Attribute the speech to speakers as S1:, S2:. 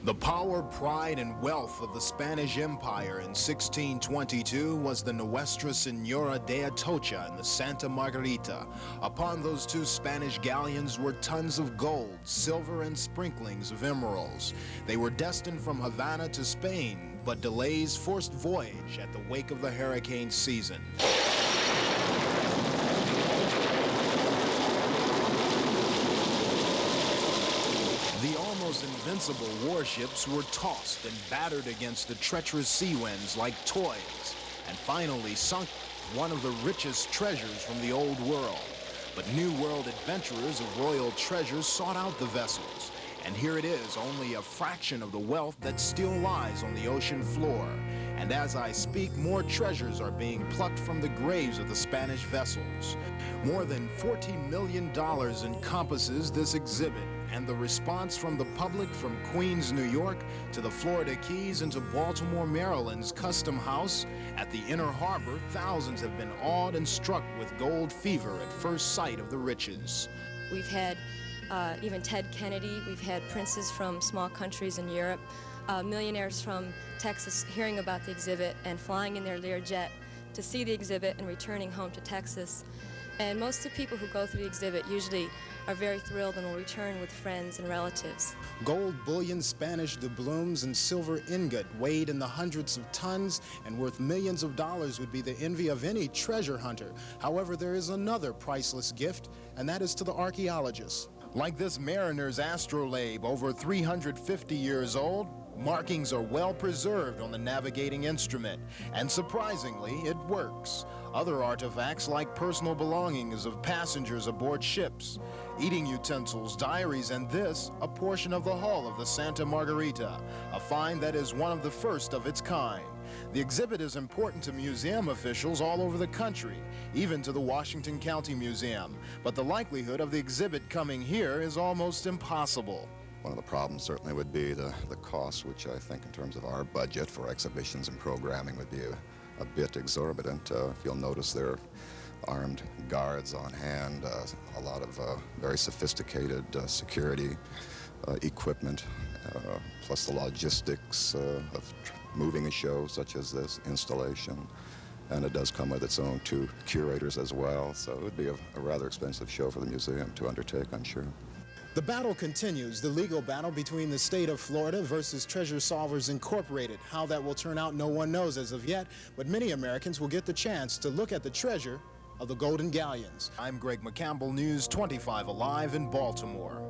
S1: The power, pride, and wealth of the Spanish Empire in 1622 was the Nuestra Señora de Atocha and the Santa Margarita. Upon those two Spanish galleons were tons of gold, silver, and sprinklings of emeralds. They were destined from Havana to Spain, but delays forced voyage at the wake of the hurricane season. The almost invincible warships were tossed and battered against the treacherous sea winds like toys, and finally sunk one of the richest treasures from the Old World. But New World adventurers of royal treasures sought out the vessels, and here it is, only a fraction of the wealth that still lies on the ocean floor. And as I speak, more treasures are being plucked from the graves of the Spanish vessels. More than $40 million encompasses this exhibit, and the response from the public from Queens, New York, to the Florida Keys and to Baltimore, Maryland's Custom House at the Inner Harbor, thousands have been awed and struck with gold fever at first sight of the riches.
S2: We've had even Ted Kennedy, we've had princes from small countries in Europe, millionaires from Texas hearing about the exhibit and flying in their Learjet to see the exhibit and returning home to Texas. And most of the people who go through the exhibit usually are very thrilled and will return with friends and relatives.
S1: Gold bullion, Spanish doubloons, and silver ingot weighed in the hundreds of tons and worth millions of dollars would be the envy of any treasure hunter. However, there is another priceless gift, and that is to the archaeologists. Like this mariner's astrolabe, over 350 years old, markings are well preserved on the navigating instrument, and surprisingly, it works. Other artifacts like personal belongings of passengers aboard ships, eating utensils, diaries, and this, a portion of the hull of the Santa Margarita, a find that is one of the first of its kind. The exhibit is important to museum officials all over the country, even to the Washington County Museum, but the likelihood of the exhibit coming here is almost impossible.
S3: One of the problems certainly would be the cost, which I think in terms of our budget for exhibitions and programming would be a bit exorbitant. If you'll notice, there are armed guards on hand, a lot of very sophisticated security equipment, plus the logistics of moving a show such as this installation. And it does come with its own two curators as well, so it would be a rather expensive show for the museum to undertake, I'm sure.
S1: The battle continues, the legal battle between the state of Florida versus Treasure Solvers Incorporated. How that will turn out, no one knows as of yet, but many Americans will get the chance to look at the treasure of the Golden Galleons. I'm Greg McCampbell, News 25 Alive in Baltimore.